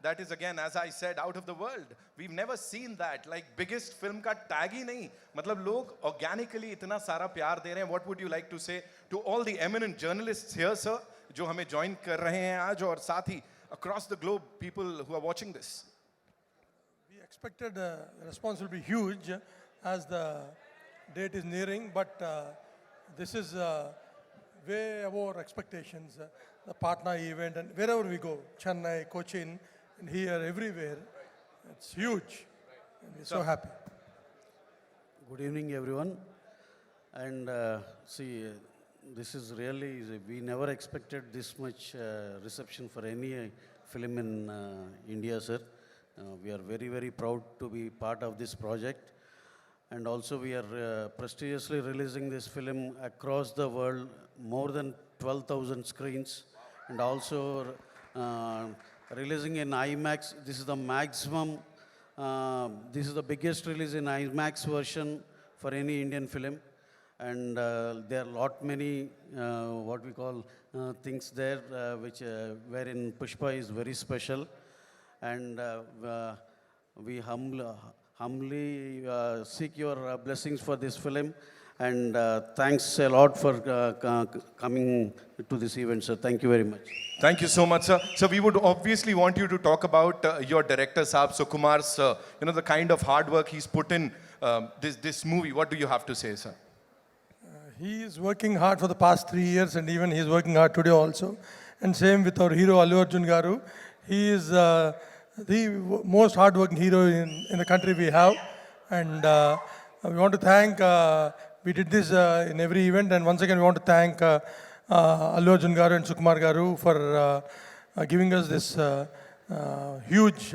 that is again, as I said, out of the world. We've never seen that. Like biggest film का tag ही नहीं. मतलब लोग organically इतना सारा प्यार दे रहे हैं. What would you like to say to all the eminent journalists here, sir, जो हमें join कर रहे हैं आज, और साथ ही across the globe, people who are watching this? We expected the response will be huge as the date is nearing, but this is way above our expectations. The Patna event and wherever we go, Chennai, Cochin, and here, everywhere, it's huge. And we're so happy. Good evening, everyone. And this is really, we never expected this much reception for any film in India, sir. We are very, very proud to be part of this project. And also we are prestigiously releasing this film across the world, more than 12,000 screens. And also releasing in IMAX. This is the maximum, this is the biggest release in IMAX version for any Indian film. And there are lot many, what we call things there, which wherein PUSHPA is very special. And we humbly seek your blessings for this film. And thanks a lot for coming to this event, sir. Thank you very much. Thank you so much, sir. So we would obviously want you to talk about your director, Saab Sukumar's, the kind of hard work he's put in this movie. What do you have to say, sir? He is working hard for the past 3 years, and even he is working hard today also. And same with our hero, Allu Arjun garu. He is the most hardworking hero in the country we have. And we want to thank, we did this in every event, and once again we want to thank Allu Arjun garu and Sukumar garu for giving us this huge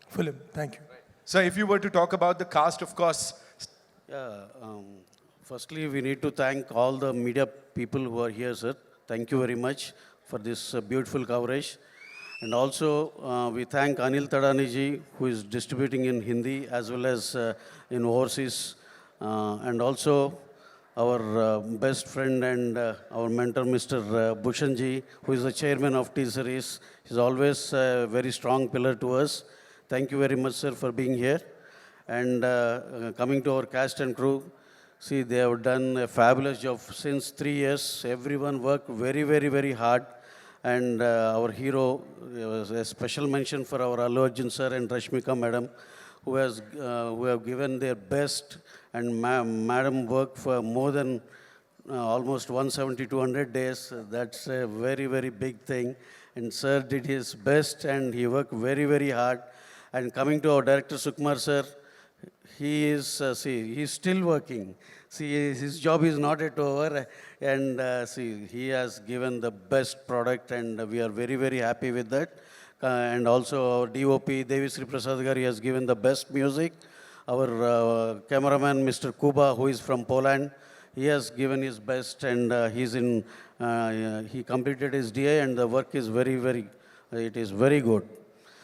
film. Thank you. So if you were to talk about the cast, of course. Firstly, we need to thank all the media people who are here, sir. Thank you very much for this beautiful coverage. And also, we thank Anil Tadaniji, who is distributing in Hindi as well as in overseas. And also, our best friend and our mentor, Mr. Bhushanji, who is the chairman of T-Series. He's always a very strong pillar to us. Thank you very much, sir, for being here. And coming to our cast and crew, see, they have done a fabulous job since 3 years. Everyone worked very, very, very hard. And our hero, a special mention for our Allu Arjun sir and Rashmika madam, who have given their best, and madam worked for more than almost 170, 200 days. That's a very, very big thing. And sir did his best, and he worked very, very hard. And coming to our director, Sukumar sir, he is, he's still working. See, his job is not yet over, and he has given the best product, and we are very, very happy with that. And also our DOP, Devi Sri Prasad Gari, has given the best music. Our cameraman, Mr. Kuba, who is from Poland, he has given his best, and he completed his DA, and the work is it is very good.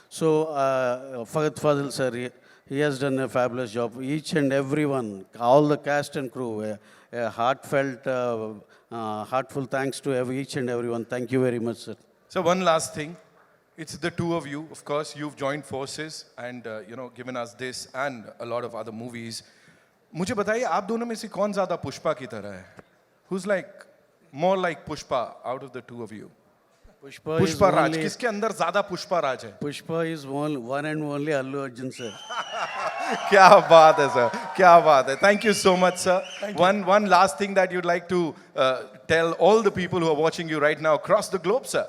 So, Faghat Fadil sir, he has done a fabulous job. Each and everyone, all the cast and crew, a heartfelt, heartful thanks to each and everyone. Thank you very much, sir. So one last thing. It's the two of you. Of course, you've joined forces and, given us this and a lot of other movies. मुझे बताइए, आप दोनों में से कौन ज़्यादा पुष्पा की तरह है? Who's like, more like Pushpa out of the two of you? Pushpa Raj. किसके अंदर ज़्यादा पुष्पा राज है? Pushpa is one and only Allu Arjun, sir. क्या बात है, sir. क्या बात है. Thank you so much, sir. One last thing that you'd like to tell all the people who are watching you right now across the globe, sir.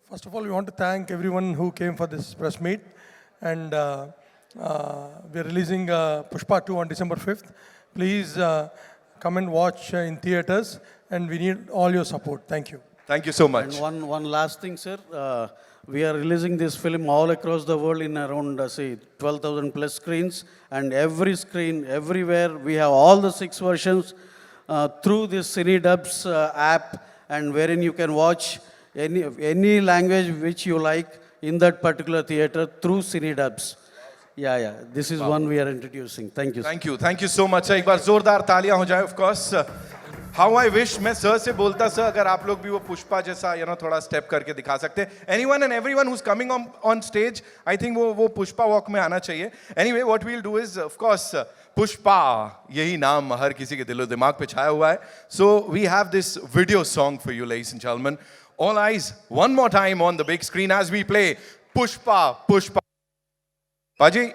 First of all, we want to thank everyone who came for this press meet. And we're releasing Pushpa 2 on December 5th. Please come and watch in theaters. And we need all your support. Thank you. Thank you so much. And one last thing, sir. We are releasing this film all across the world in around, 12,000 plus screens. And every screen, everywhere, we have all the 6 versions through this CineDubs app, and wherein you can watch any language which you like in that particular theater through CineDubs. Yeah. This is one we are introducing. Thank you. Thank you so much. एक बार जोरदार तालियां हो जाए, of course. How I wish मैं sir से बोलता sir अगर आप लोग भी वो पुष्पा जैसा थोड़ा स्टेप करके दिखा सकते. Anyone and everyone who's coming on stage, I think वो पुष्पा वॉक में आना चाहिए. Anyway, what we'll do is, of course, Pushpa यही नाम हर किसी के दिलो दिमाग पे छाया हुआ है. So we have this video song for you, ladies and gentlemen. All eyes one more time on the big screen as we play Pushpa. Paji,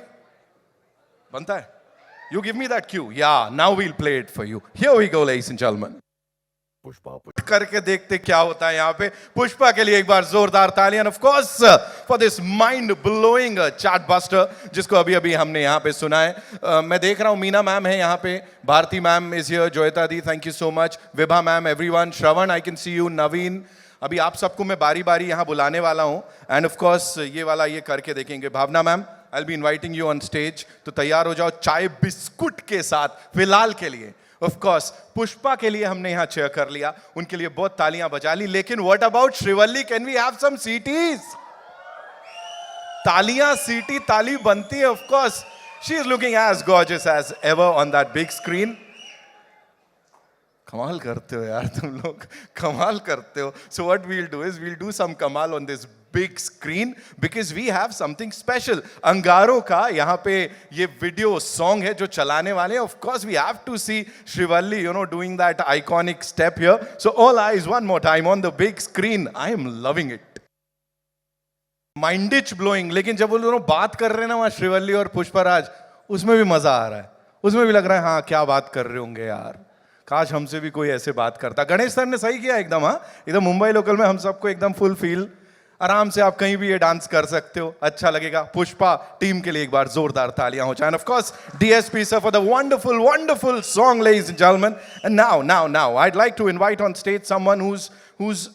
banta hai? You give me that cue. Yeah, now we'll play it for you. Here we go, ladies and gentlemen. Pushpa करके देखते क्या होता है यहाँ पे. पुष्पा के लिए एक बार जोरदार तालियां. Of course, for this mind blowing chart buster जिसको अभी अभी हमने यहाँ पे सुना है. मैं देख रहा हूँ मीना मैम है यहाँ पे, Bharti ma'am is here, Joyita di, thank you so much, Vibha ma'am, everyone, Shravan, I can see you, Naveen. अभी आप सबको मैं बारी बारी यहाँ बुलाने वाला हूँ. एंड ऑफ कोर्स ये वाला ये करके देखेंगे. भावना ma'am, I'll be inviting you on stage. तो तैयार हो जाओ चाय बिस्कुट के साथ फिलहाल के लिए. ऑफ कोर्स पुष्पा के लिए हमने यहाँ चेयर कर लिया, उनके लिए बहुत तालियां बजा ली. लेकिन what about Srivalli? Can we have some सीटीज? तालियां, सीटी, ताली बनती है. Of course she is looking as gorgeous as ever on that big screen. कमाल करते हो यार तुम लोग, कमाल करते हो. So what we'll do is we'll do some kamaal on this big screen because we have something special. अंगारों का यहाँ पे ये वीडियो सॉन्ग है जो चलाने वाले हैं. Of course we have to see Shrivalli, doing that iconic step here. So all eyes one more time on the big screen. I am loving it. Mind blowing. लेकिन जब वो दोनों बात कर रहे हैं ना वहाँ श्रीवल्ली और पुष्पराज, उसमें भी मजा आ रहा है. उसमें भी लग रहा है हाँ क्या बात कर रहे होंगे यार, काश हमसे भी कोई ऐसे बात करता. गणेश सर ने सही किया एकदम. हाँ एकदम मुंबई लोकल में हम सबको एकदम फुल फील, आराम से आप कहीं भी ये डांस कर सकते हो, अच्छा लगेगा. पुष्पा टीम के लिए एक बार जोरदार तालियां हो जाए. Of course DSP sir for the wonderful song, ladies and gentleman. And now I'd like to invite on stage someone who's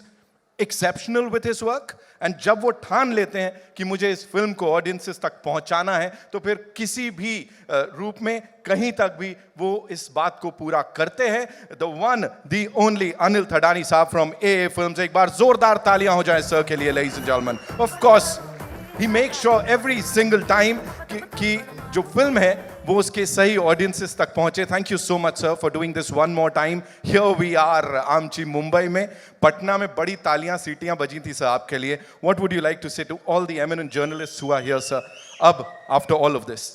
exceptional with his work. And जब वो ठान लेते हैं कि मुझे इस फिल्म को ऑडियंसेस तक पहुंचाना है, तो फिर किसी भी रूप में कहीं तक भी वो इस बात को पूरा करते हैं. The one the only Anil Thadani साहब फ्रॉम AA फिल्म्स. एक बार जोरदार तालियां हो जाए सर के लिए, ladies and gentleman. Of course he make sure every single time कि जो फिल्म है वो उसके सही ऑडियंसेस तक पहुंचे. Thank you so much sir for doing this one more time. Here we are आमची मुंबई में. पटना में बड़ी तालियां सीटियां बजी थी सर आपके लिए. What would you like to say to all the eminent journalists who are here sir अब after all of this?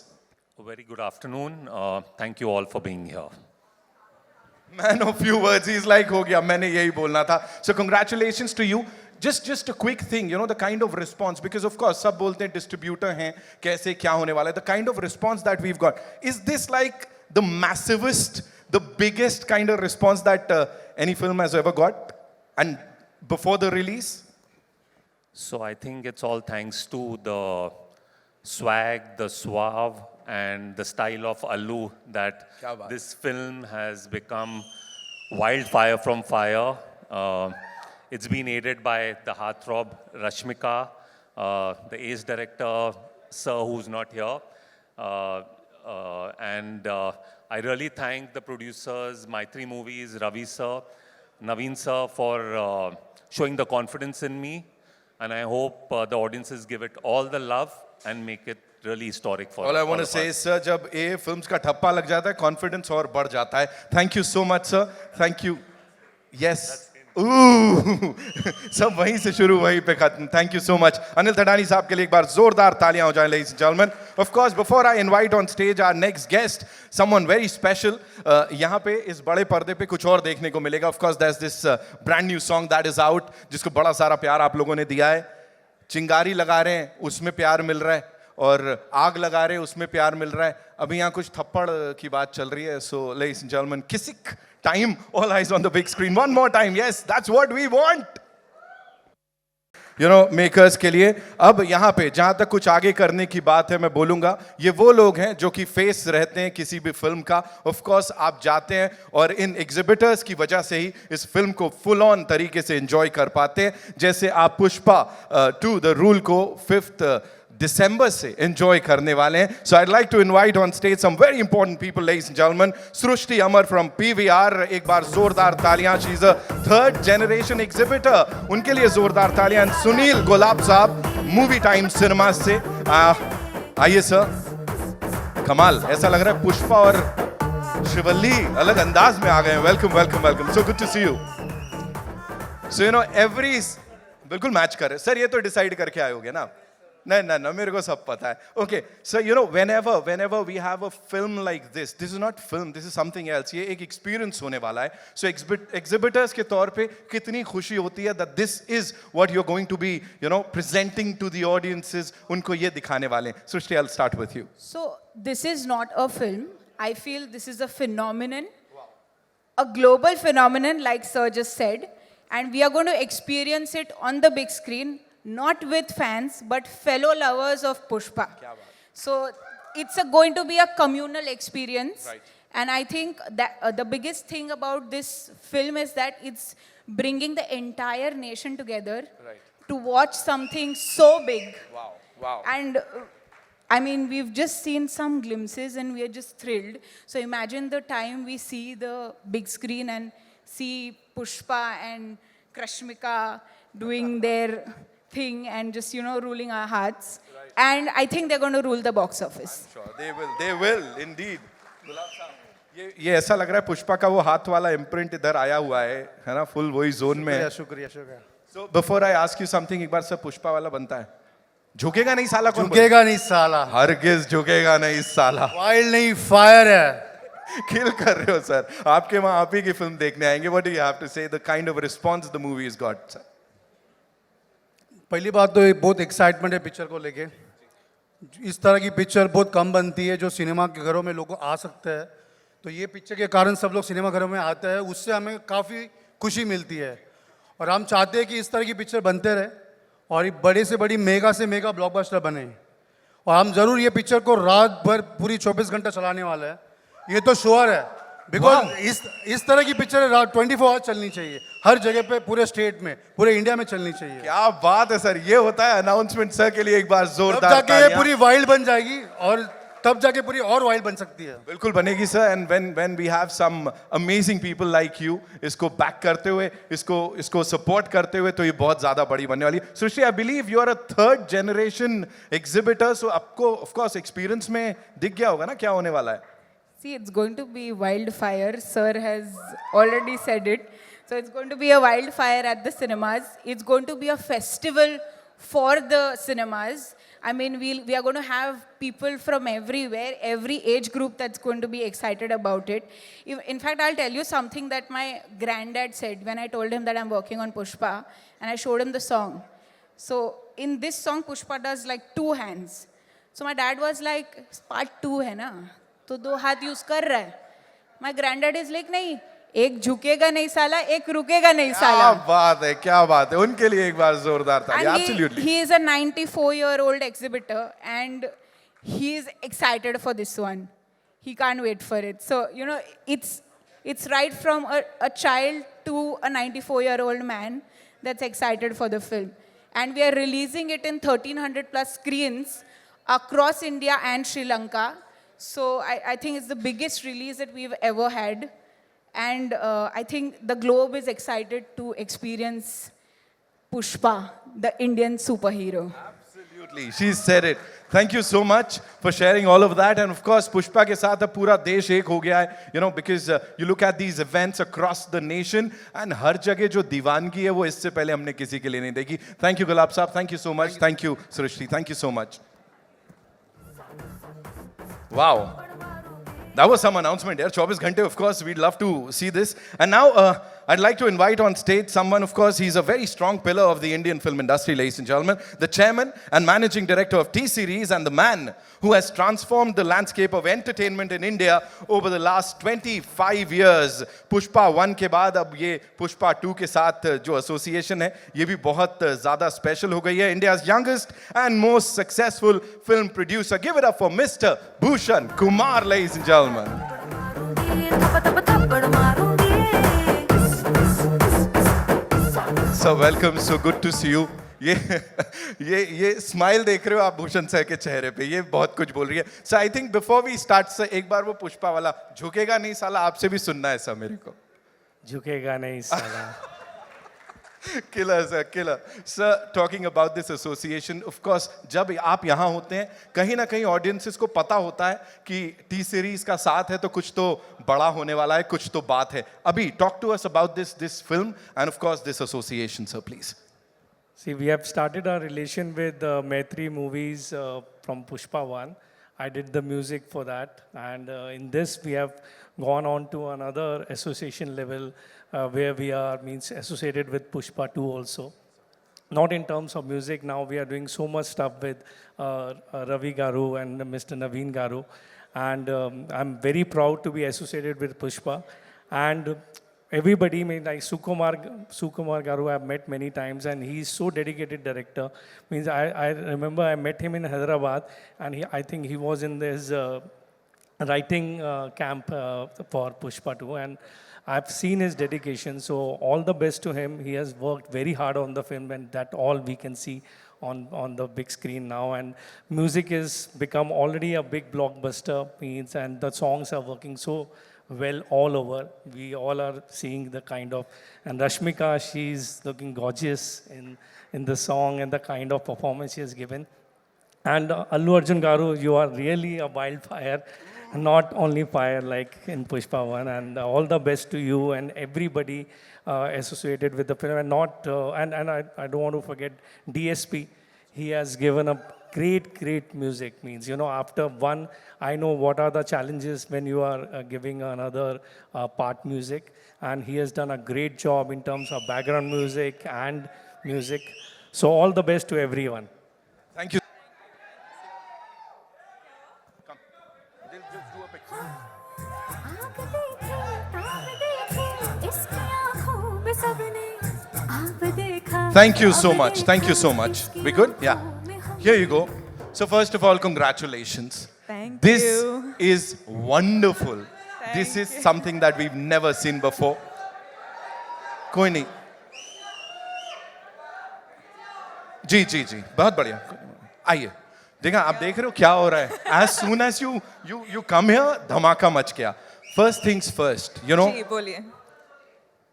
Very good afternoon. Thank you all for being here. Man of few words, he's like हो गया मैंने यही बोलना था. So congratulations to you. Just a quick thing, the kind of response, because of course सब बोलते हैं distributor हैं, कैसे क्या होने वाला है. The kind of response that we've got, is this like the massivest, the biggest kind of response that any film has ever got, and before the release? So I think it's all thanks to the swag, the suave, and the style of Allu that क्या बात. this film has become wildfire from fire. It's been aided by the heartthrob Rashmika, the ace director, sir, who's not here. And I really thank the producers, Mythri Movies, Ravi sir, Naveen sir, for showing the confidence in me. And I hope the audiences give it all the love and make it really historic for all I want to say is, sir, जब AA films का ठप्पा लग जाता है, confidence और बढ़ जाता है. Thank you so much, sir. Thank you. Yes. सब वहीं से शुरू वहीं पे खत्म. Thank you so much. Anil Thadani साहब के लिए एक बार जोरदार तालियां हो जाएं, ladies and gentleman. Of course before I invite on stage our next guest, someone very special, यहाँ पे इस बड़े पर्दे पे कुछ और देखने को मिलेगा. Of course there is this brand new song that is out, जिसको बड़ा सारा प्यार आप लोगों ने दिया है. चिंगारी लगा रहे हैं उसमें प्यार मिल रहा है, और आग लगा रहे हैं उसमें प्यार मिल रहा है. अभी यहाँ कुछ थप्पड़ की बात चल रही है. So ladies and gentleman, Kissik time, all eyes on the big screen one more time. Yes, that's what we want. Makers के लिए अब यहाँ पे जहां तक कुछ आगे करने की बात है, मैं बोलूंगा ये वो लोग हैं जो कि फेस रहते हैं किसी भी फिल्म का. ऑफ कोर्स आप जाते हैं और इन एग्जिबिटर्स की वजह से ही इस फिल्म को फुल ऑन तरीके से एंजॉय कर पाते हैं. जैसे आप पुष्पा 2 द रूल को 5 दिसंबर से एंजॉय करने वाले हैं. So I like to invite on stage some very important people, ladies and gentleman. Srishti Amar from PVR, एक बार जोरदार तालियां. She is a 3rd generation exhibitor, उनके लिए जोरदार तालियां. सुनील गुलाब साहब मूवी टाइम सिनेमा से. आइए सर. कमाल, ऐसा लग रहा है पुष्पा और शिवल्ली अलग अंदाज में आ गए हैं. Welcome welcome welcome. So good to see you. So you know every बिल्कुल मैच कर रहे सर. ये तो डिसाइड करके आए होगे ना. नहीं ना ना मेरे को सब पता है. Okay so you no whenever we have a film like this is not film, this is something else. ये एक एक्सपीरियंस होने वाला है. सो एग्जिबिटर्स के तौर पे कितनी खुशी होती है that this is what you're going to be presenting to the audiences. उनको ये दिखाने वाले हैं. सृष्टि, I'll start with you. So this is not a film. I feel this is a phenomenon, a global phenomenon, like Sir just said, and we are going to experience it on the big screen, not with fans, but fellow lovers of Pushpa. So it's going to be a communal experience. Right. And I think that the biggest thing about this film is that it's bringing the entire nation together Right. to watch something so big. Wow, wow. And I mean, we've just seen some glimpses and we are just thrilled. So imagine the time we see the big screen and see Pushpa and Rashmika doing their thing and just, ruling our hearts. Right. And I think they're going to rule the box office. Sure, they will indeed. गुलाब साहब, ये ऐसा लग रहा है पुष्पा का वो हाथ वाला इम्प्रिंट इधर आया हुआ है ना, फुल वही जोन में है. शुक्रिया शुक्रिया. So before I ask you something, एक बार सर पुष्पा वाला बनता है. झुकेगा नहीं साला. कौन झुकेगा नहीं साला. हरगिज झुकेगा नहीं साला. वाइल्ड नहीं, फायर है. किल कर रहे हो सर. आपके वहाँ आप ही की फिल्म देखने आएंगे. What do you have to say? The kind of response the movie has got, sir. पहली बात तो ये बहुत एक्साइटमेंट है पिक्चर को लेके. इस तरह की पिक्चर बहुत कम बनती है जो सिनेमा के घरों में लोग आ सकते हैं. तो ये पिक्चर के कारण सब लोग सिनेमा घरों में आते हैं, उससे हमें काफ़ी खुशी मिलती है. और हम चाहते हैं कि इस तरह की पिक्चर बनते रहे और ये बड़े से बड़ी मेगा से मेगा ब्लॉकबस्टर बने. और हम ज़रूर ये पिक्चर को रात भर पूरी 24 घंटा चलाने वाला है, ये तो श्योर है. बिकॉज इस तरह की पिक्चर 24 आवर्स चलनी चाहिए, हर जगह पे, पूरे स्टेट में, पूरे इंडिया में चलनी चाहिए. क्या बात है सर. ये होता है अनाउंसमेंट सर के लिए एक बार तब जोरदार जाके ये तालियां. पूरी वाइल्ड बन जाएगी और तब जाके पूरी और वाइल्ड बन सकती है. बिल्कुल बनेगी sir. And when we have some amazing people like you इसको बैक करते हुए, इसको सपोर्ट करते हुए, तो ये बहुत ज्यादा बड़ी बनने वाली है. Srishti, I believe you are a third generation exhibitor, so आपको ऑफ कोर्स एक्सपीरियंस में दिख गया होगा ना क्या होने वाला है. See, it's going to be wildfire. Sir has already said it. So it's going to be a wildfire at the cinemas. It's going to be a festival for the cinemas. I mean, we are going to have people from everywhere, every age group that's going to be excited about it. In fact, I'll tell you something that my granddad said when I told him that I'm working on Pushpa, and I showed him the song. So in this song, Pushpa does like 2 hands. So my dad was like, part 2 hai na? तो 2 हाथ use कर रहा है. My ग्रैंडडैड is like, नहीं, एक झुकेगा नहीं साला, एक रुकेगा नहीं साला. क्या बात है, क्या बात है. उनके लिए एक बार जोरदार तालियां. Absolutely. He is a 94-year-old exhibitor and he is excited for this one. He can't wait for it. So, it's right from a child to a 94-year-old man that's excited for the film. And we are releasing it in 1,300 plus screens across India and Sri Lanka. So I think it's the biggest release that we've ever had. And I think the globe is excited to experience Pushpa, the Indian superhero. Absolutely. She said it. Thank you so much for sharing all of that. And of course, Pushpa के साथ अब पूरा देश एक हो गया है. Because you look at these events across the nation and हर जगह जो दीवानगी है वो इससे पहले हमने किसी के लिए नहीं देखी. Thank you, Gulab साहब. Thank you so much. Thank you, Srishti. Thank you so much. Wow. That was some announcement here. 24 Ghante, of course, we'd love to see this. And now, I'd like to invite on stage someone, of course, he's a very strong pillar of the Indian film industry, ladies and gentlemen. The chairman and managing director of T-Series and the man who has transformed the landscape of entertainment in India over the last 25 years. Pushpa 1 के बाद अब ये Pushpa 2 के साथ जो association है, ये भी बहुत ज़्यादा special हो गई है. India's youngest and most successful film producer. Give it up for Mr. Bhushan Kumar, ladies and gentlemen. So welcome, so good to see you. ये स्माइल देख रहे हो आप भूषण सर के चेहरे पे, ये बहुत कुछ बोल रही है. Sir I think before we start sir एक बार वो पुष्पा वाला झुकेगा नहीं साला आपसे भी सुनना है सर मेरे को. झुकेगा नहीं साला. Killer, sir, killer. Sir, talking about this association, of course, जब आप यहाँ होते हैं, कहीं ना कहीं audiences को पता होता है कि T series का साथ है तो कुछ तो बड़ा होने वाला है, कुछ तो बात है. अभी, talk to us about this film and of course this association, sir, please. See, we have started our relation with Mythri movies from Pushpa 1. I did the music for that. And in this, we have gone on to another association level where we are associated with Pushpa 2 also. Not in terms of music, now we are doing so much stuff with Ravi Garu and Mr. Naveen Garu. And I'm very proud to be associated with Pushpa. And everybody, like Sukumar Garu, I've met many times, and he's so dedicated director. I remember I met him in Hyderabad, and I think he was in this writing camp for Pushpa 2, and I've seen his dedication. So all the best to him. He has worked very hard on the film, and that all we can see on the big screen now. And music has become already a big blockbuster, and the songs are working so well all over. We all are seeing the kind of, and Rashmika, she's looking gorgeous in the song and the kind of performance she has given. And Allu Arjun Garu, you are really a wildfire, not only fire like in Pushpa 1. And all the best to you and everybody associated with the film. And I don't want to forget DSP. He has given a great music. After one, I know what are the challenges when you are giving another part music. And he has done a great job in terms of background music and music. So all the best to everyone. Thank you. Come. They'll just do a picture. Thank you so much. Thank you so much. We good? Yeah. Here you go. So first of all, congratulations. Thank This you. is wonderful. This is something that we've never seen before. कोई नहीं. जी जी जी बहुत बढ़िया. आइए. देखा आप देख रहे हो क्या हो रहा है. As soon as you come here, धमाका मच गया. First things first, you know. जी बोलिए.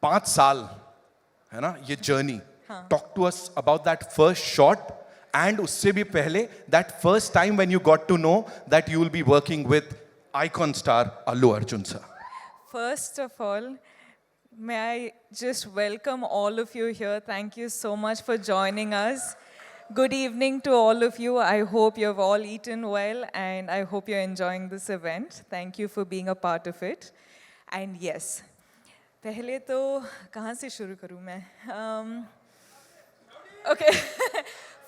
5 साल है ना ये journey. Talk to us about that first shot. And उससे भी पहले, that first time when you got to know that you will be working with icon star Allu Arjun sir. First of all, may I just welcome all of you here. Thank you so much for joining us. Good evening to all of you. I hope you've all eaten well, and I hope you're enjoying this event. Thank you for being a part of it. And yes, पहले तो कहाँ से शुरू करूँ मैं? Okay.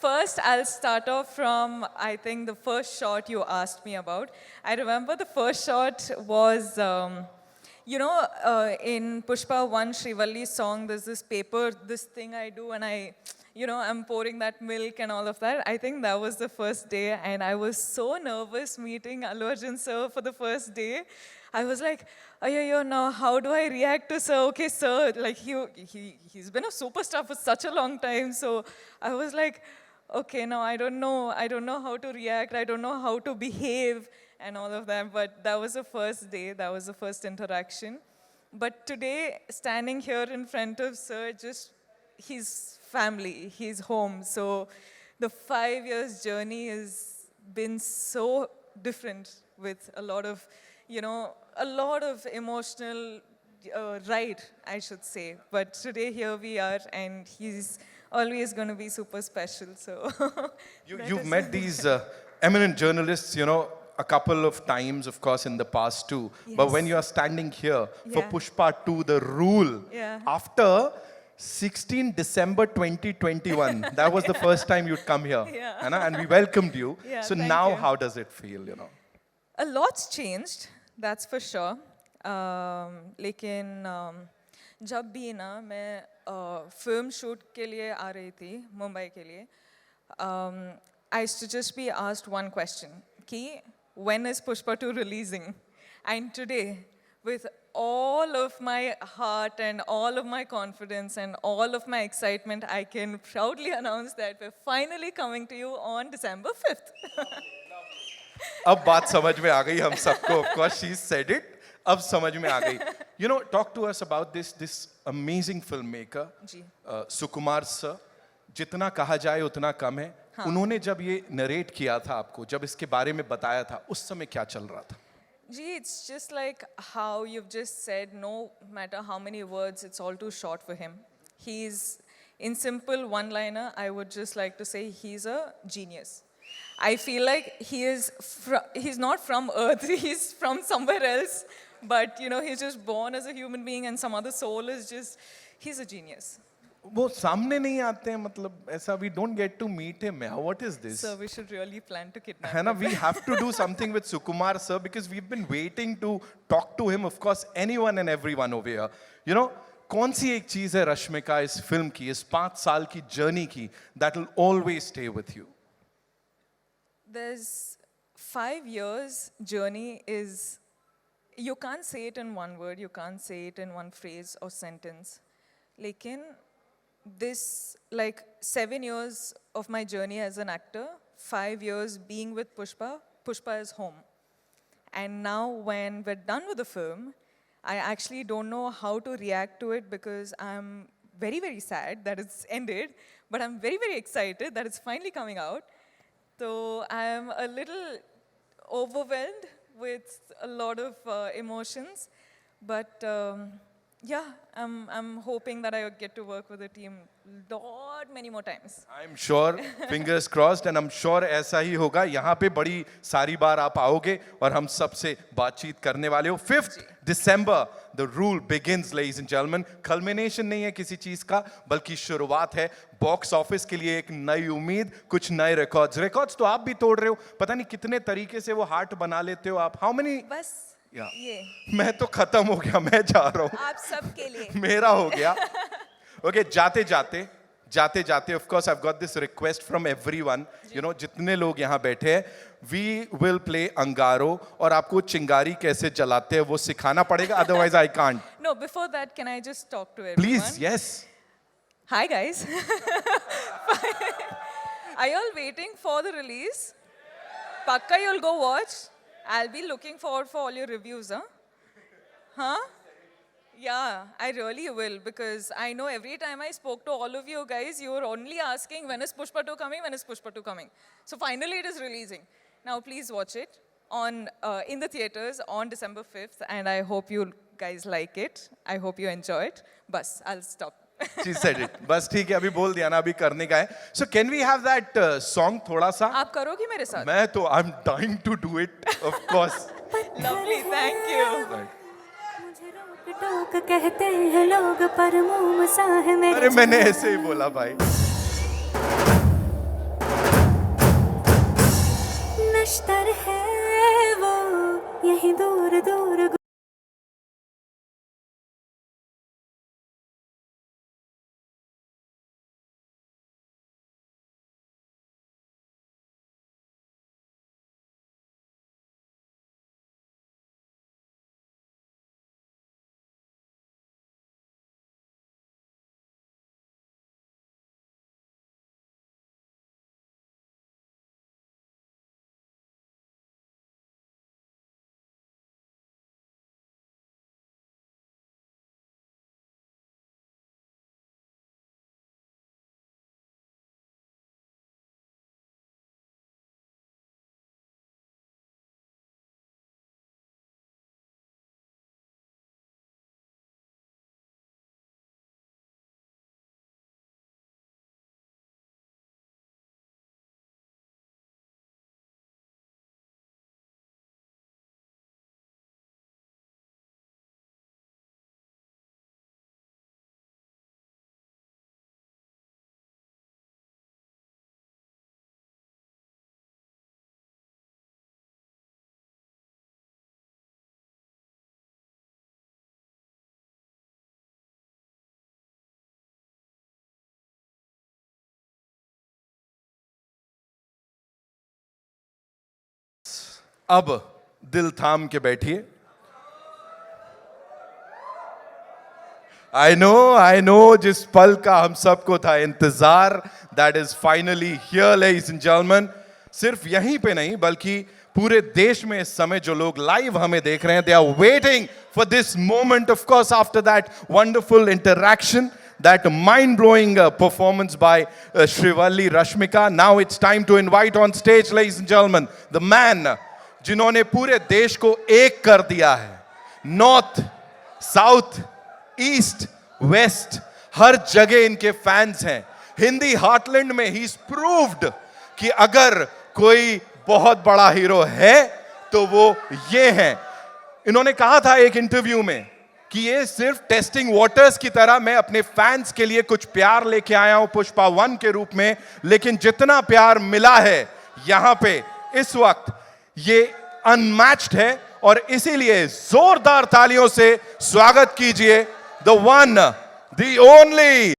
First, I'll start off from, I think, the first shot you asked me about. I remember the first shot was, in Pushpa 1, Srivalli's song, there's this paper, this thing I do, and I'm pouring that milk and all of that. I think that was the first day, and I was so nervous meeting Allu Arjun sir for the first day. I was like, now how do I react to sir? Okay, sir, like he's been a superstar for such a long time, so I was like, okay, now I don't know how to react, I don't know how to behave and all of that, but that was the first day, that was the first interaction. But today, standing here in front of sir, just his family, his home, so the 5 years journey has been so different with a lot of emotional ride, I should say. But today here we are, and he's always going to be super special. So You've met these eminent journalists, a couple of times, of course, in the past too. But when you are standing here for Yeah. Pushpa 2, The Rule, Yeah. after 16 December 2021, that was the first time you'd come here. Yeah. And we welcomed you. Yeah, So thank now you. how does it feel, A lot's changed, that's for sure. लेकिन जब भी ना मैं film shoot के लिए आ रही थी मुंबई के लिए, I used to just be asked one question, कि when is Pushpa 2 releasing? And today, with all of my heart and all of my confidence and all of my excitement, I can proudly announce that we're finally coming to you on December 5th. अब बात समझ में आ गई हम सबको. Of course, she said it. अब समझ में आ गई. talk to us about this amazing filmmaker, ji. Sukumar sir. जितना कहा जाए उतना कम है. उन्होंने जब ये नरेट किया था आपको, जब इसके बारे में बताया था, उस समय क्या चल रहा था? Gee, it's just like how you've just said, no matter how many words, it's all too short for him. He's, in simple one-liner, I would just like to say he's a genius. I feel like he's not from Earth, he's from somewhere else, but he's just born as a human being and some other soul is just, he's a genius. वो सामने नहीं आते हैं, मतलब ऐसा we don't get to meet him. What is this? So we should really plan to kidnap है ना, him. we have to do something with Sukumar sir because we've been waiting to talk to him. Of course, anyone and everyone over here. कौन सी एक चीज है रश्मिका इस film की, इस 5 साल की जर्नी की, that will always stay with you? There's 5 years journey is, you can't say it in one word, you can't say it in one phrase or sentence. Lekin, this, like 7 years of my journey as an actor, 5 years being with Pushpa, Pushpa is home. And now when we're done with the film, I actually don't know how to react to it because I'm very, very sad that it's ended, but I'm very, very excited that it's finally coming out. So I'm a little overwhelmed with a lot of emotions, but yeah, I'm hoping that I get to work with the team many more times. I'm sure, fingers crossed, and I'm sure ऐसा ही होगा. यहाँ पे बड़ी सारी बार आप आओगे और हम सबसे बातचीत करने वाले हो. 5th December, the rule begins, ladies and gentlemen. Culmination नहीं है किसी चीज का, बल्कि शुरुआत है. बॉक्स ऑफिस के लिए एक नई उम्मीद, कुछ नए रिकॉर्ड्स तो आप भी तोड़ रहे हो. पता नहीं कितने तरीके से वो हार्ट बना लेते हो आप. How many? बस ये मैं तो खत्म हो गया, मैं जा रहा हूँ. आप सबके लिए. मेरा हो गया. Okay, जाते जाते of course I've got this request from everyone, जितने लोग यहाँ बैठे हैं, we will play अंगारो, और आपको चिंगारी कैसे जलाते हैं वो सिखाना पड़ेगा, otherwise I can't. No, before that, can I just talk to everyone? Please, yes. Hi guys. Are you all waiting for the release? Pakka you'll go watch. I'll be looking forward for all your reviews, huh? Huh? Yeah, I really will because I know every time I spoke to all of you guys, you were only asking when is Pushpa 2 coming, when is Pushpa 2 coming. So finally it is releasing. Now please watch it in the theaters on December 5th and I hope you guys like it. I hope you enjoy it. Bas, I'll stop. She said it. बस ठीक है, अभी बोल दिया ना, अभी करने का है. So can we have that song थोड़ा सा? आप करोगे मेरे साथ? मैं तो I'm dying to do it, of course. Lovely, thank you. Right. टोक कहते हैं लोग पर मुंह मसा है मेरे. अरे मैंने ऐसे ही बोला भाई. नश्तर है वो यहीं दूर दूर. अब दिल थाम के बैठिए. I know जिस पल का हम सबको था इंतजार, that is finally here, ladies and gentlemen. सिर्फ यहीं पे नहीं बल्कि पूरे देश में इस समय जो लोग लाइव हमें देख रहे हैं, they are waiting for this moment. Of course, after that wonderful interaction, that mind-blowing performance by Shrivalli Rashmika, now it's time to invite on stage, ladies and gentlemen, the man जिन्होंने पूरे देश को एक कर दिया है. नॉर्थ, साउथ, ईस्ट, वेस्ट, हर जगह इनके फैंस हैं. हिंदी हार्टलैंड में ही प्रूव्ड कि अगर कोई बहुत बड़ा हीरो है तो वो ये हैं. इन्होंने कहा था एक इंटरव्यू में कि ये सिर्फ टेस्टिंग वाटर्स की तरह मैं अपने फैंस के लिए कुछ प्यार लेके आया हूं पुष्पा 1 के रूप में, लेकिन जितना प्यार मिला है यहां पे इस वक्त ये अनमैच्ड है. और इसीलिए जोरदार तालियों से स्वागत कीजिए the one the only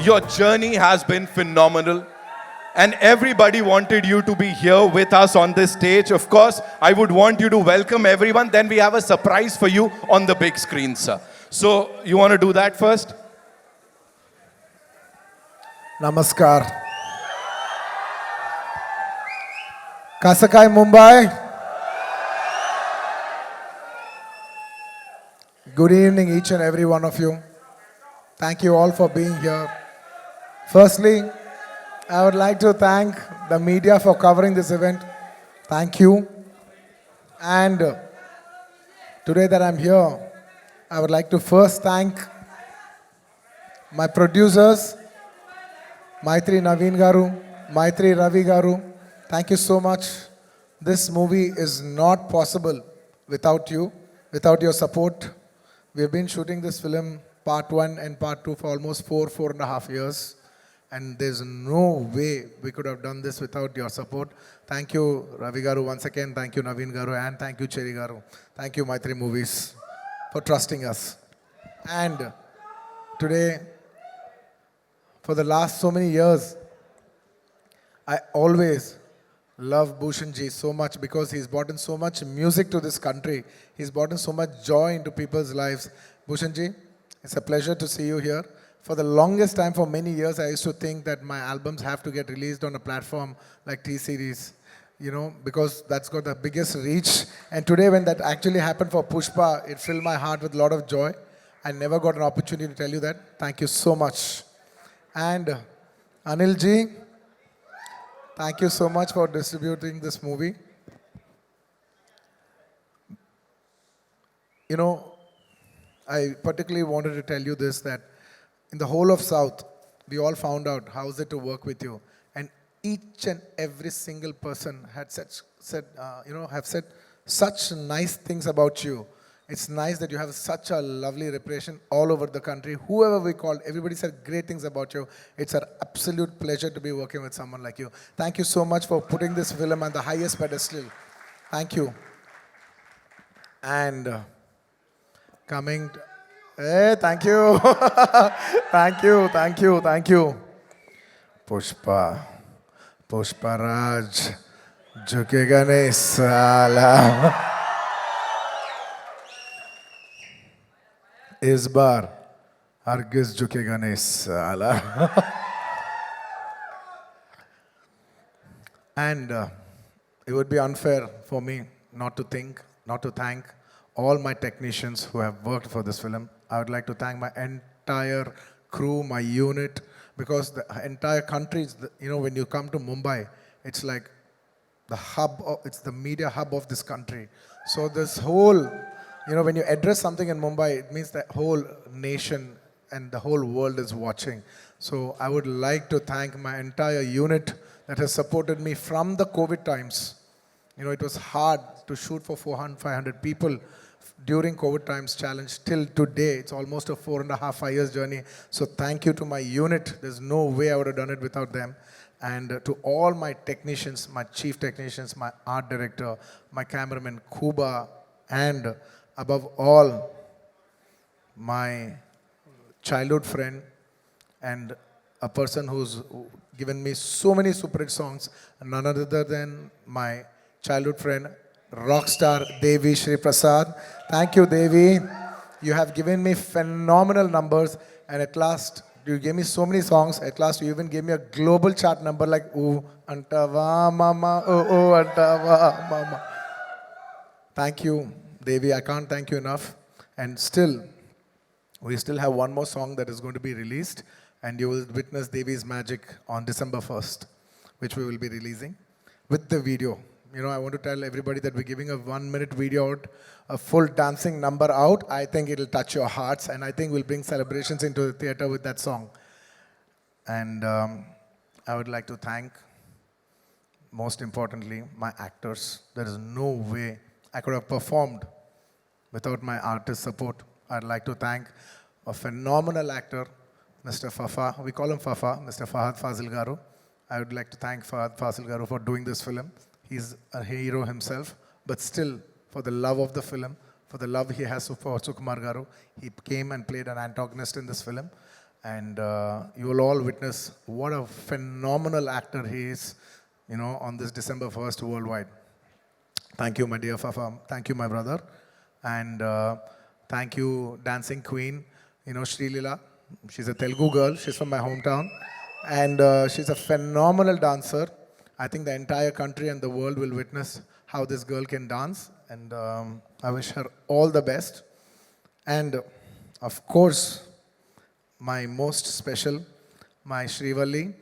Your journey has been phenomenal, and everybody wanted you to be here with us on this stage. Of course, I would want you to welcome everyone. Then we have a surprise for you on the big screen, sir. So, you want to do that first? Namaskar. Kasakai, Mumbai. Good evening, each and every one of you. Thank you all for being here. Firstly, I would like to thank the media for covering this event. Thank you. And today that I'm here, I would like to first thank my producers, Mythri Naveen Garu, Mythri Ravi Garu. Thank you so much. This movie is not possible without you, without your support. We've been shooting this film, part 1 and part 2, for almost 4.5 years. And there's no way we could have done this without your support. Thank you, Ravi Garu, once again. Thank you, Naveen Garu. And thank you, Cherry Garu. Thank you, Mythri Movies, for trusting us. And today, for the last so many years, I always love Bhushan ji so much because he's brought in so much music to this country. He's brought in so much joy into people's lives. Bhushan ji, it's a pleasure to see you here. For the longest time, for many years, I used to think that my albums have to get released on a platform like T-Series, you know, because that's got the biggest reach. And today, when that actually happened for Pushpa, it filled my heart with a lot of joy. I never got an opportunity to tell you that. Thank you so much. And Anil ji, thank you so much for distributing this movie. You know, I particularly wanted to tell you this, that in the whole of South, we all found out how is it to work with you. And each and every single person had have said such nice things about you. It's nice that you have such a lovely reputation all over the country. Whoever we called, everybody said great things about you. It's an absolute pleasure to be working with someone like you. Thank you so much for putting this film on the highest pedestal. Thank you. And coming to, hey, thank you. Thank you, thank you, thank you. Pushpa Raj, jhukega nahi sala. इस बार हरगिज झुकेगा नहीं साला. And it would be unfair for me not to thank all my technicians who have worked for this film. I would like to thank my entire crew, my unit, because the entire country, when you come to Mumbai, it's like the hub, it's the media hub of this country. So this whole, when you address something in Mumbai, it means the whole nation and the whole world is watching. So I would like to thank my entire unit that has supported me from the COVID times. You know, it was hard to shoot for 400, 500 people during COVID times challenge till today. It's almost a 4.5, 5 years journey. So thank you to my unit. There's no way I would have done it without them. And to all my technicians, my chief technicians, my art director, my cameraman Kuba, and above all, my childhood friend and a person who's given me so many super hit songs, none other than my childhood friend, rock star Devi Shri Prasad. Thank you, Devi. You have given me phenomenal numbers, and at last, you gave me so many songs. At last, you even gave me a global chart number like "Ooh Antava Mama, Oh Antava Mama." Thank you, Devi. I can't thank you enough. And still, we still have one more song that is going to be released, and you will witness Devi's magic on December 1st, which we will be releasing with the video. You know, I want to tell everybody that we're giving a 1-minute video out, a full dancing number out. I think it'll touch your hearts, and I think we'll bring celebrations into the theater with that song. And I would like to thank, most importantly, my actors. There is no way I could have performed without my artist support. I'd like to thank a phenomenal actor, Mr. Fafa. We call him Fafa, Mr. Fahad Fazil Garu. I would like to thank Fahad Fazil Garu for doing this film. He's a hero himself, but still, for the love of the film, for the love he has for Sukumar Garu, he came and played an antagonist in this film. And you will all witness what a phenomenal actor he is, you know, on this December 1st worldwide. Thank you, my dear Fafa. Thank you, my brother. And thank you, dancing queen, you know, Sri Leela. She's a Telugu girl. She's from my hometown. And she's a phenomenal dancer. I think the entire country and the world will witness how this girl can dance. And I wish her all the best. And of course, my most special, my Srivalli.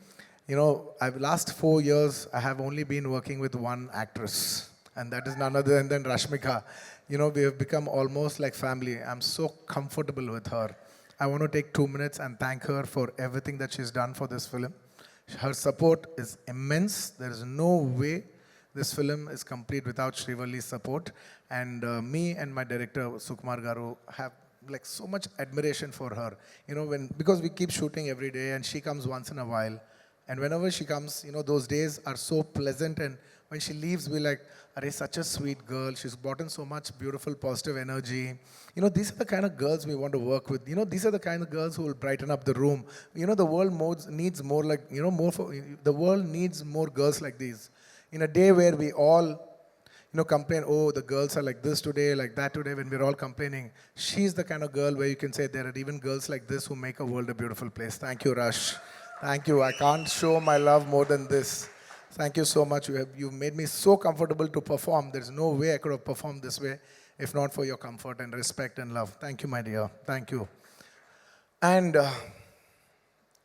You know, last 4 years, I have only been working with one actress. And that is none other than Rashmika. You know, we have become almost like family. I'm so comfortable with her. I want to take 2 minutes and thank her for everything that she's done for this film. Her support is immense. There is no way this film is complete without Srivalli's support. And me and my director, Sukumar Garu, have like so much admiration for her. You know, because we keep shooting every day and she comes once in a while. And whenever she comes, you know, those days are so pleasant, and when she leaves, we're like, "Arey, such a sweet girl. She's brought in so much beautiful, positive energy." You know, these are the kind of girls we want to work with. You know, these are the kind of girls who will brighten up the room. You know, the world needs more like, you know, the world needs more girls like these. In a day where we all, you know, complain, oh, the girls are like this today, like that today, when we're all complaining, she's the kind of girl where you can say there are even girls like this who make a world a beautiful place. Thank you, Rush. Thank you. I can't show my love more than this. Thank you so much. You've made me so comfortable to perform. There's no way I could have performed this way if not for your comfort and respect and love. Thank you, my dear. Thank you. And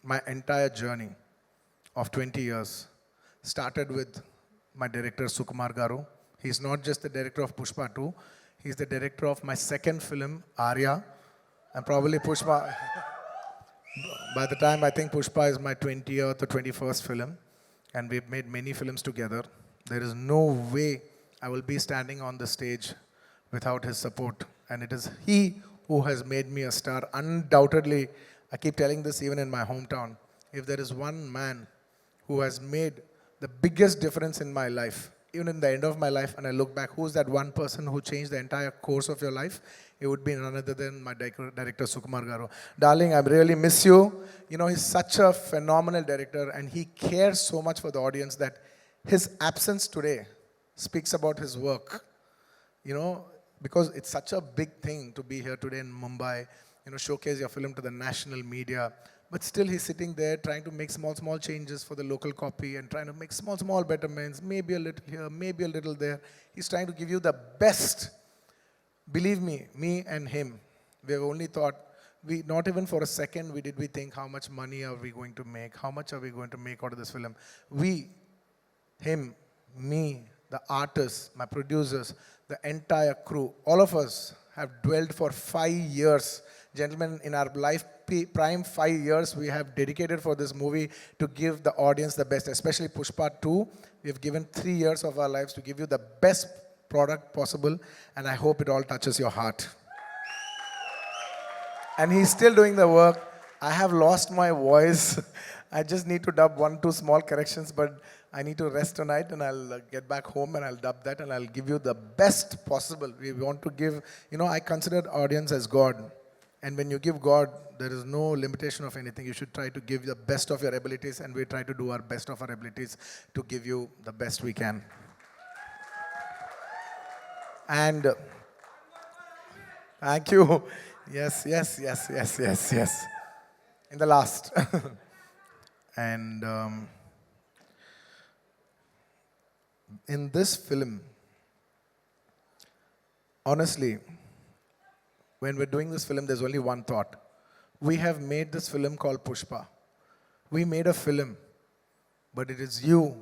my entire journey of 20 years started with my director, Sukumar Garu. He's not just the director of Pushpa 2. He's the director of my second film, Arya. And probably Pushpa... By the time I think Pushpa is my 20th or 21st film, and we've made many films together, there is no way I will be standing on the stage without his support. And it is he who has made me a star. Undoubtedly, I keep telling this even in my hometown, if there is one man who has made the biggest difference in my life, even in the end of my life, and I look back, who's that one person who changed the entire course of your life? It would be none other than my director, Sukumar Garu. Darling, I really miss you. You know, he's such a phenomenal director, and he cares so much for the audience that his absence today speaks about his work. You know, because it's such a big thing to be here today in Mumbai, you know, showcase your film to the national media. But still he's sitting there trying to make small changes for the local copy and trying to make small betterments, maybe a little here, maybe a little there. He's trying to give you the best. Believe me and him, we have only thought, not even for a second we think how much money are we going to make, how much are we going to make out of this film. We, him, me, the artists, my producers, the entire crew, all of us have dwelled for 5 years, gentlemen, in our life prime 5 years we have dedicated for this movie to give the audience the best, especially Pushpa 2. We've given 3 years of our lives to give you the best product possible, and I hope it all touches your heart. And he's still doing the work. I have lost my voice. I just need to dub 1-2 small corrections, but I need to rest tonight, and I'll get back home and I'll dub that and I'll give you the best possible. We want to give, I consider audience as God. And when you give God, there is no limitation of anything. You should try to give the best of your abilities, and we try to do our best of our abilities to give you the best we can. And thank you. Yes. In the last. And in this film, honestly, when we're doing this film, there's only one thought. We have made this film called Pushpa. We made a film, but it is you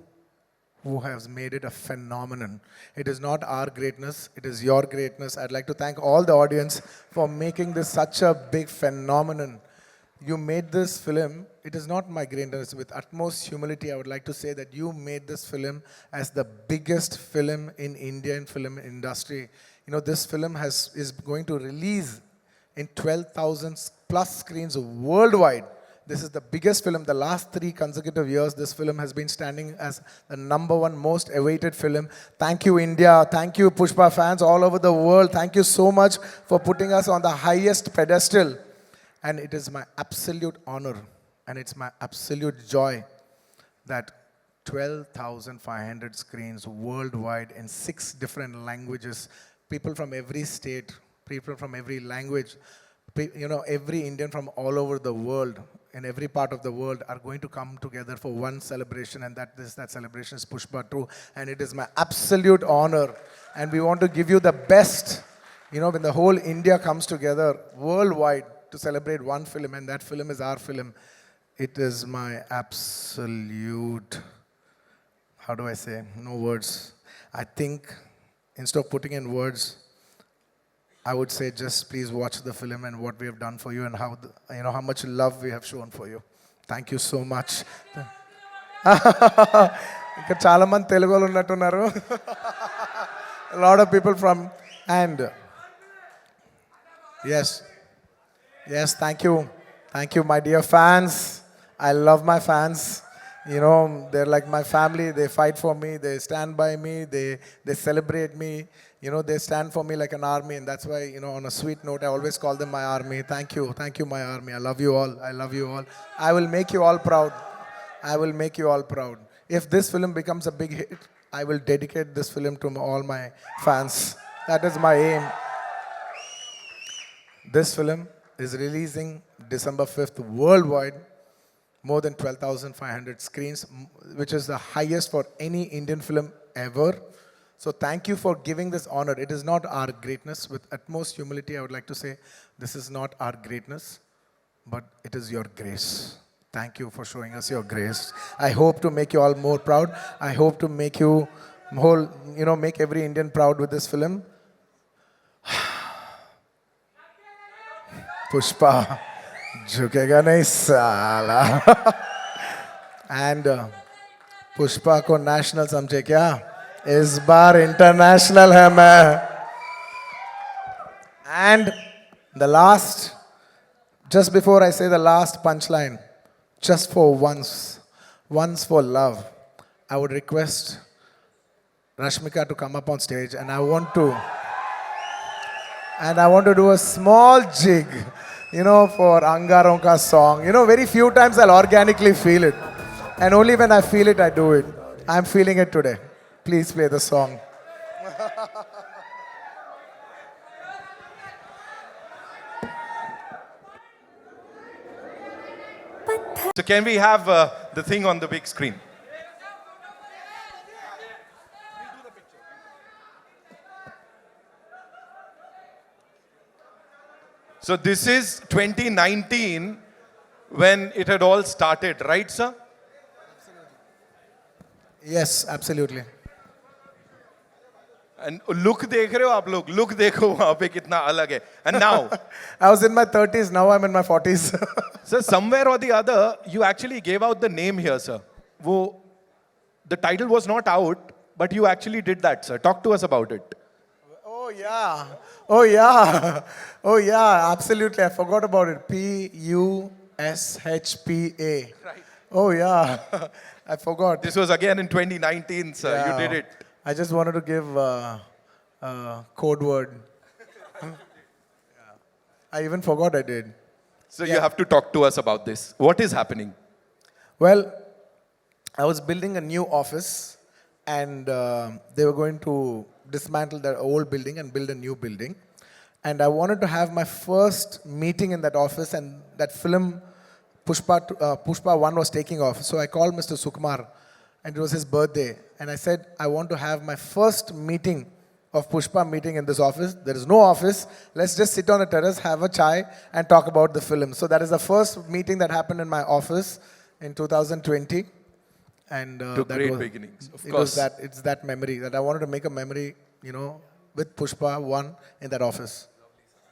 who has made it a phenomenon. It is not our greatness, it is your greatness. I'd like to thank all the audience for making this such a big phenomenon. You made this film, it is not my greatness. With utmost humility, I would like to say that you made this film as the biggest film in Indian film industry. This film is going to release in 12,000 plus screens worldwide. This is the biggest film. The last 3 consecutive years, this film has been standing as the #1 most awaited film. Thank you, India. Thank you, Pushpa fans all over the world. Thank you so much for putting us on the highest pedestal. And it is my absolute honor and it's my absolute joy that 12,500 screens worldwide in 6 different languages, people from every state, people from every language, every Indian from all over the world, in every part of the world are going to come together for one celebration, and that celebration is Pushpa 2. And it is my absolute honor. And we want to give you the best, when the whole India comes together worldwide to celebrate one film, and that film is our film. It is my absolute, how do I say, no words. I think instead of putting in words, I would say just please watch the film and what we have done for you and how how much love we have shown for you. Thank you so much. ఇంకా చాలా మంది తెలుగు వాళ్ళు ఉన్నట్టున్నారు. A lot of people from, and yes, thank you, my dear fans. I love my fans. They're like my family. They fight for me. They stand by me. They celebrate me. They stand for me like an army, and that's why, on a sweet note, I always call them my army. Thank you, my army. I love you all. I will make you all proud. If this film becomes a big hit, I will dedicate this film to all my fans. That is my aim. This film is releasing December 5th worldwide, more than 12,500 screens, which is the highest for any Indian film ever. So thank you for giving this honor. It is not our greatness. With utmost humility, I would like to say, this is not our greatness, but it is your grace. Thank you for showing us your grace. I hope to make you all more proud. I hope to make you make every Indian proud with this film. Pushpa, झुकेगा नहीं साला. And Pushpa को national समझे क्या? इस बार international है मैं. And the last, just before I say the last punchline, just for once for love, I would request Rashmika to come up on stage, and I want to do a small jig, for Angaron ka song. Very few times I'll organically feel it, and only when I feel it, I do it. I'm feeling it today. Please play the song. So can we have the thing on the big screen? So this is 2019 when it had all started, right, sir? Yes, absolutely. And look देख रहे हो आप लोग, look देखो वहाँ पे कितना अलग है. And now, I was in my 30s, now I'm in my 40s. sir, somewhere or the other, you actually gave out the name here, sir. The title was not out, but you actually did that, sir. Talk to us about it. Oh yeah. Oh yeah. Oh yeah, absolutely. I forgot about it. PUSHPA. Right. Oh yeah. I forgot. This was again in 2019, sir. Yeah. You did it. I just wanted to give code word. Yeah. I even forgot I did. So you have to talk to us about this. What is happening? Well, I was building a new office and they were going to dismantle their old building and build a new building. And I wanted to have my first meeting in that office, and that film Pushpa 1 was taking off. So I called Mr. Sukumar, and it was his birthday. And I said, I want to have my first meeting of Pushpa meeting in this office. There is no office. Let's just sit on a terrace, have a chai, and talk about the film. So that is the first meeting that happened in my office in 2020. And To that great was, beginnings, of it course. was that, it's that memory that I wanted to make a memory, you know, with Pushpa 1 in that office.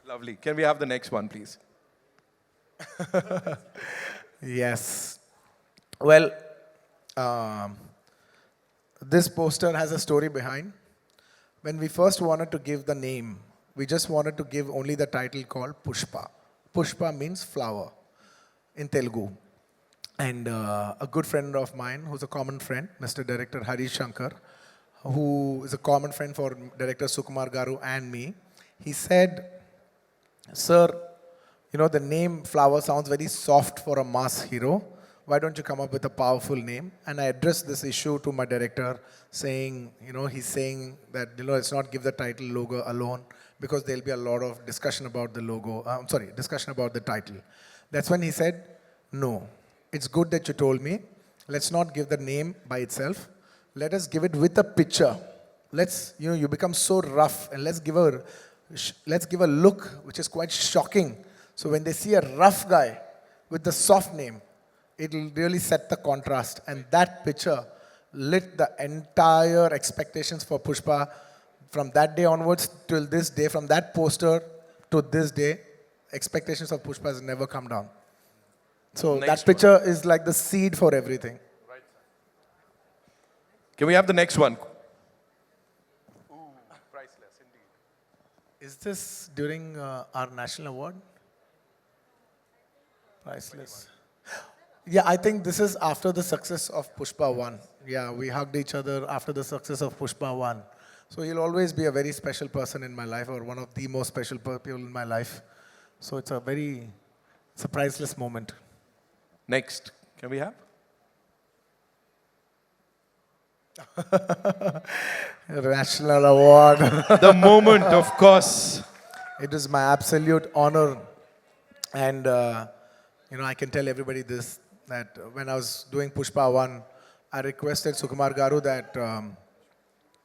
Lovely. Can we have the next one, please? Yes. Well, this poster has a story behind. When we first wanted to give the name, we just wanted to give only the title called Pushpa. Pushpa means flower in Telugu. And a good friend of mine, who's a common friend, Mr. Director Harish Shankar, who is a common friend for Director Sukumar Garu and me, he said, Sir, you know, the name Flower sounds very soft for a mass hero. Why don't you come up with a powerful name? And I addressed this issue to my director, saying, you know, he's saying that, you know, let's not give the title logo alone, because there'll be a lot of discussion about the logo, discussion about the title. That's when he said, no, it's good that you told me. Let's not give the name by itself. Let us give it with a picture. Let's, you know, you become so rough, and let's give a look which is quite shocking. So when they see a rough guy with the soft name, it'll really set the contrast. And that picture lit the entire expectations for Pushpa from that day onwards till this day. From that poster to this day, expectations of Pushpa has never come down. So Next that picture is like the seed for everything. Can we have the next one? Priceless indeed. Is this during our national award? Priceless. Yeah, I think this is after the success of Pushpa 1. Yeah, we hugged each other after the success of Pushpa 1. So he'll always be a very special person in my life, or one of the most special people in my life. So it's a priceless moment. Next. Can we have? National award. The moment, of course. It is my absolute honor. And, you know, I can tell everybody this, that when I was doing Pushpa 1, I requested Sukumar Garu that,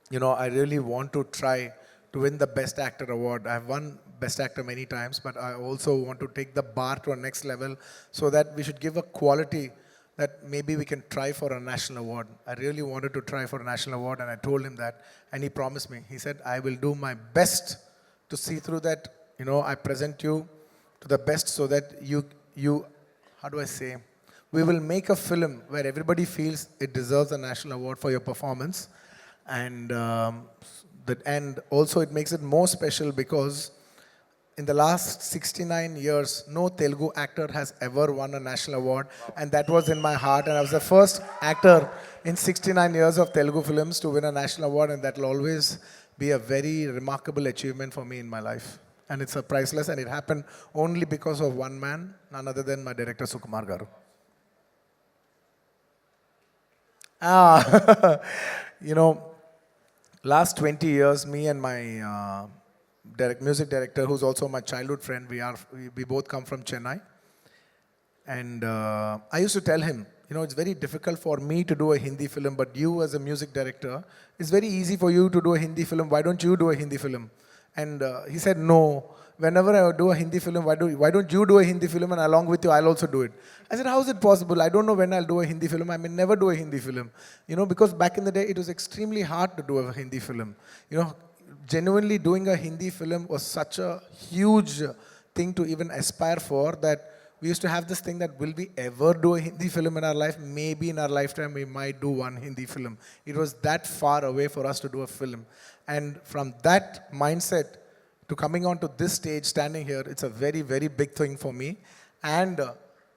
you know, I really want to try to win the Best Actor award. I've won Best Actor many times, but I also want to take the bar to a next level, so that we should give a quality that maybe we can try for a national award. I really wanted to try for a national award, and I told him that, and he promised me. He said, I will do my best to see through that, you know, I present you to the best, so that you, how do I say, we will make a film where everybody feels it deserves a national award for your performance. And also it makes it more special because in the last 69 years, no Telugu actor has ever won a national award. And that was in my heart. And I was the first actor in 69 years of Telugu films to win a national award. And that will always be a very remarkable achievement for me in my life. And it's a priceless, and it happened only because of one man, none other than my director, Sukumar Garu. You know, last 20 years, me and my music director, who's also my childhood friend, we both come from Chennai. And I used to tell him, you know, it's very difficult for me to do a Hindi film, but you as a music director, it's very easy for you to do a Hindi film. Why don't you do a Hindi film? And he said, no, whenever I do a Hindi film, why don't you do a Hindi film, and along with you, I'll also do it. I said, how is it possible? I don't know when I'll do a Hindi film. I may never do a Hindi film. You know, because back in the day, it was extremely hard to do a Hindi film. You know, genuinely doing a Hindi film was such a huge thing to even aspire for that we used to have this thing that will we ever do a Hindi film in our life? Maybe in our lifetime we might do one Hindi film. It was that far away for us to do a film. And from that mindset to coming onto this stage, standing here, it's a very, very big thing for me. And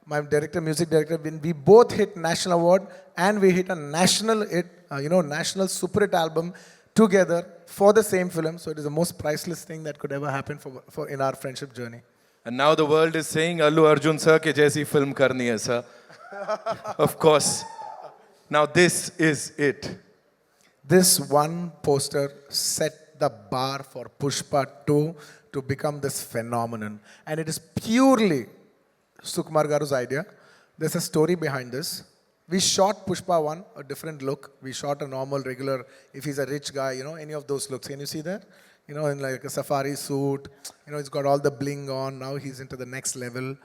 my director, music director, when we both hit national award and we hit a national hit, national super hit album together for the same film. So it is the most priceless thing that could ever happen for in our friendship journey. And now the world is saying, Allu Arjun sir ke jaisi film karni hai sir. Of course. Now this is it. This one poster set the bar for Pushpa 2 to become this phenomenon. And it is purely Sukumar Garu's idea. There's a story behind this. We shot Pushpa 1, a different look. We shot a normal, regular, if he's a rich guy, any of those looks. Can you see that? In like a safari suit. He's got all the bling on. Now he's into the next level.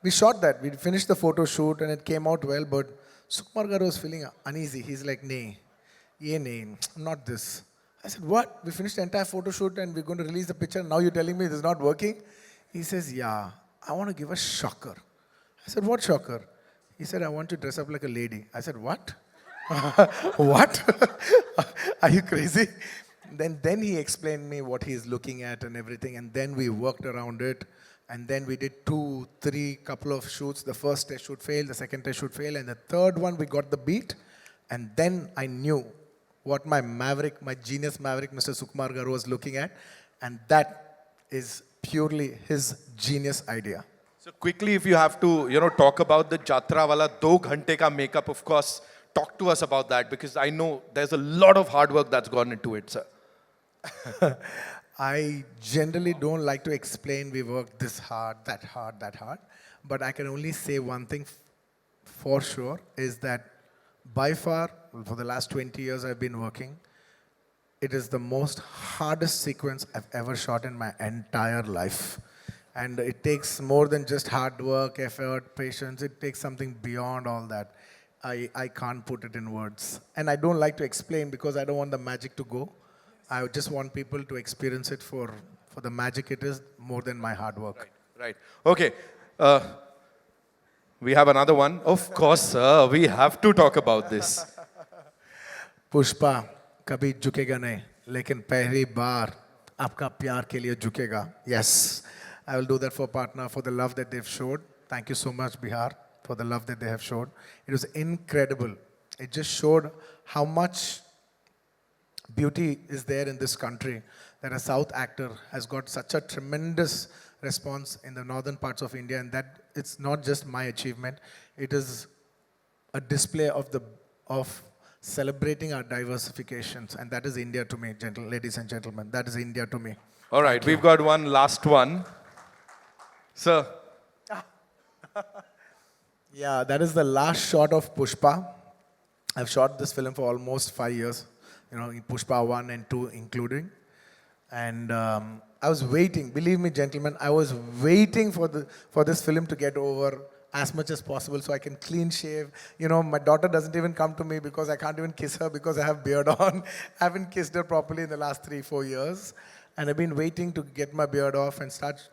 We shot that. We finished the photo shoot and it came out well, but Sukumar Garu was feeling uneasy. He's like, nay, not this. I said, what? We finished the entire photo shoot and we're going to release the picture. Now you're telling me this is not working? He says, yeah, I want to give a shocker. I said, what shocker? He said, I want to dress up like a lady. I said, what? What? Are you crazy? Then he explained me what he's looking at and everything. And then we worked around it. And then we did 2, 3 couple of shoots. The first test shoot failed. The second test shoot failed. And the third one, we got the beat. And then I knew what my genius maverick, Mr. Sukumar Garu was looking at. And that is purely his genius idea. So quickly, if you have to, talk about the Jatra wala 2 ghante ka makeup, of course, talk to us about that because I know there's a lot of hard work that's gone into it, sir. I generally don't like to explain we worked this hard, that hard, that hard. But I can only say one thing for sure is that by far, for the last 20 years I've been working, it is the most hardest sequence I've ever shot in my entire life. And it takes more than just hard work, effort, patience. It takes something beyond all that. I can't put it in words. And I don't like to explain because I don't want the magic to go. I just want people to experience it for the magic it is more than my hard work. Right. Okay. We have another one. Of course, sir. We have to talk about this. Pushpa कभी झुकेगा नहीं लेकिन पहली बार आपका प्यार के लिए झुकेगा. Yes, I will do that for partner for the love that they've showed. Thank you so much, Bihar, for the love that they have showed. It was incredible. It just showed how much beauty is there in this country, that a South actor has got such a tremendous response in the northern parts of India, and that it's not just my achievement, it is a display of celebrating our diversifications, and that is India to me, ladies and gentlemen. That is India to me. All right, we've got one last one. Sir. Yeah, that is the last shot of Pushpa. I've shot this film for almost 5 years, in Pushpa 1 and 2 including. And I was waiting, believe me, gentlemen, I was waiting for this film to get over as much as possible so I can clean shave. My daughter doesn't even come to me because I can't even kiss her because I have beard on. I haven't kissed her properly in the last 3-4 years. And I've been waiting to get my beard off and start,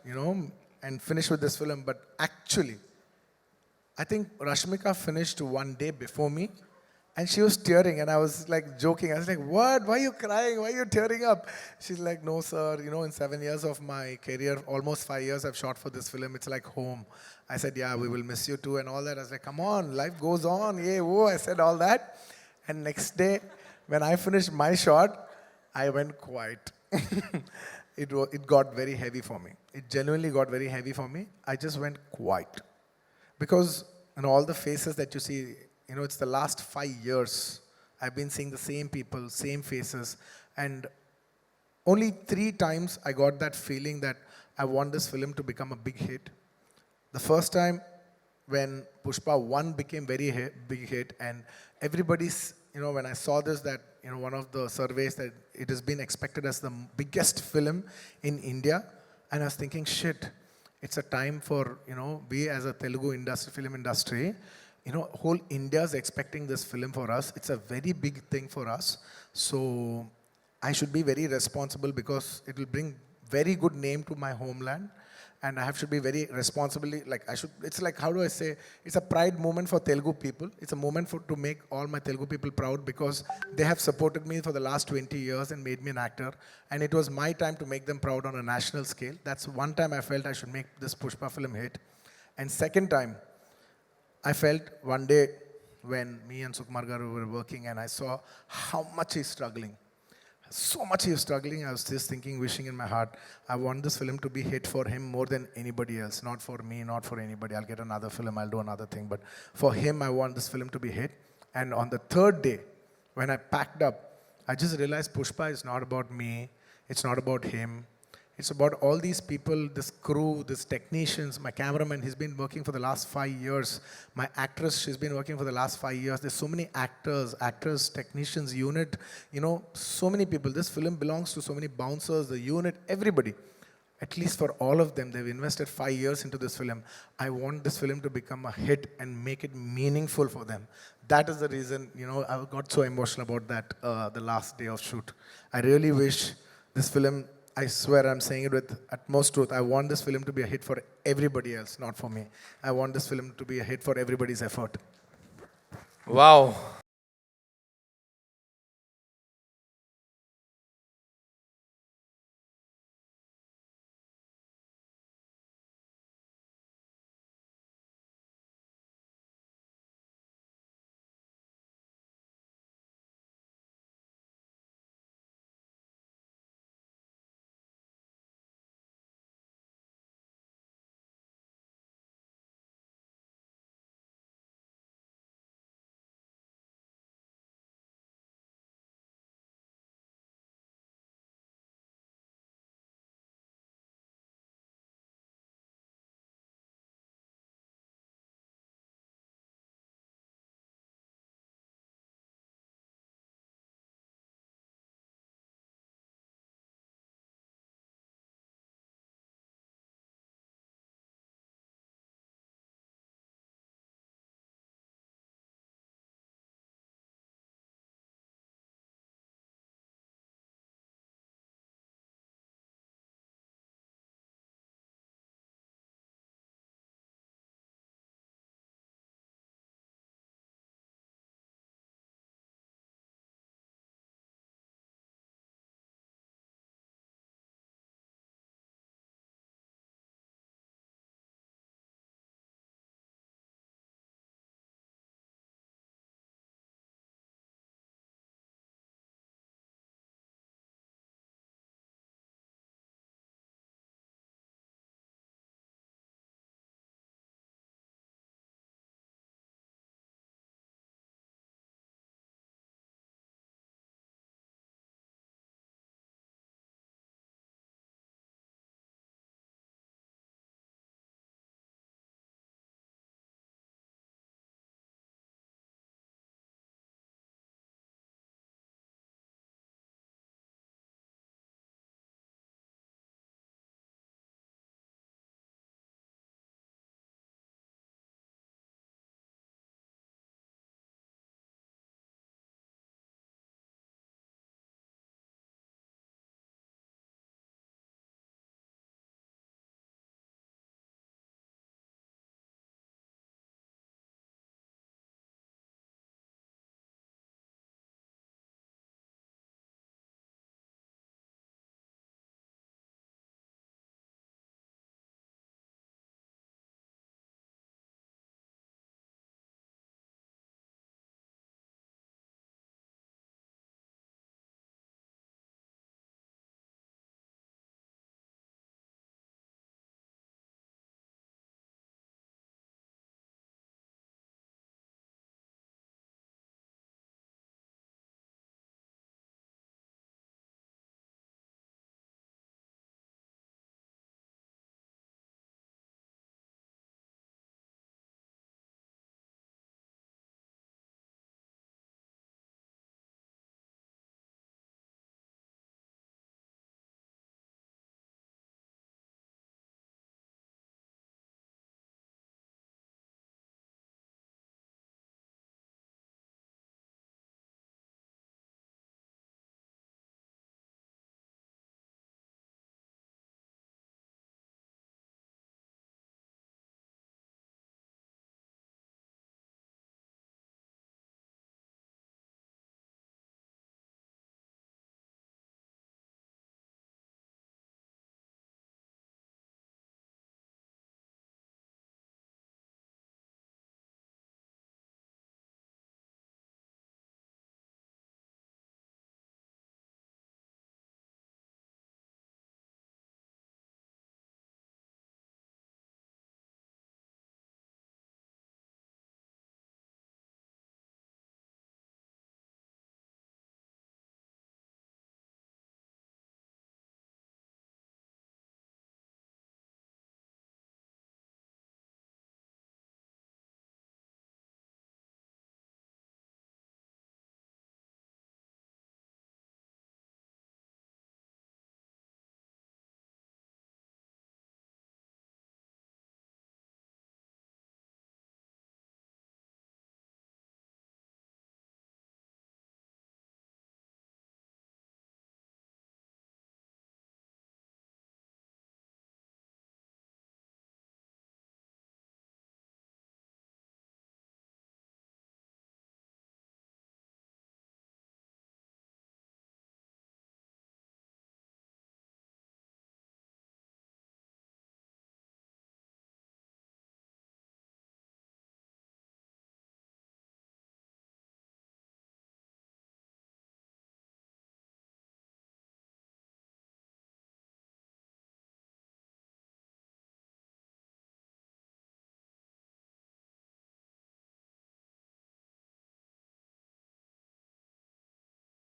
and finish with this film. But actually, I think Rashmika finished 1 day before me. And she was tearing, and I was like joking. I was like, what? Why are you crying? Why are you tearing up? She's like, no, sir. In 7 years of my career, almost 5 years I've shot for this film. It's like home. I said, yeah, we will miss you too and all that. I was like, come on, life goes on. Yeah, whoa. I said all that. And next day, when I finished my shot, I went quiet. It got very heavy for me. It genuinely got very heavy for me. I just went quiet. Because all the faces that you see, it's the last 5 years. I've been seeing the same people, same faces. And only 3 times I got that feeling that I want this film to become a big hit. The first time when Pushpa 1 became very big hit, and everybody's, when I saw this, that, one of the surveys that it has been expected as the biggest film in India. And I was thinking, shit, it's a time for, we as a Telugu film industry, whole India is expecting this film for us. It's a very big thing for us. So I should be very responsible because it will bring very good name to my homeland. And I should be very responsibly, it's like, how do I say, it's a pride moment for Telugu people. It's a moment to make all my Telugu people proud because they have supported me for the last 20 years and made me an actor. And it was my time to make them proud on a national scale. That's one time I felt I should make this Pushpa film hit. And second time, I felt one day when me and Sukumar garu were working and I saw how much he's struggling. So much he was struggling, I was just thinking, wishing in my heart, I want this film to be hit for him more than anybody else. Not for me, not for anybody. I'll get another film, I'll do another thing. But for him, I want this film to be hit. And on the third day, when I packed up, I just realized Pushpa is not about me. It's not about him. It's about all these people, this crew, these technicians, my cameraman, he's been working for the last 5 years. My actress, she's been working for the last 5 years. There's so many actors, technicians, unit, so many people. This film belongs to so many bouncers, the unit, everybody. At least for all of them, they've invested 5 years into this film. I want this film to become a hit and make it meaningful for them. That is the reason, I got so emotional about that the last day of shoot. I really wish this film, I swear I'm saying it with utmost truth. I want this film to be a hit for everybody else, not for me. I want this film to be a hit for everybody's effort. Wow.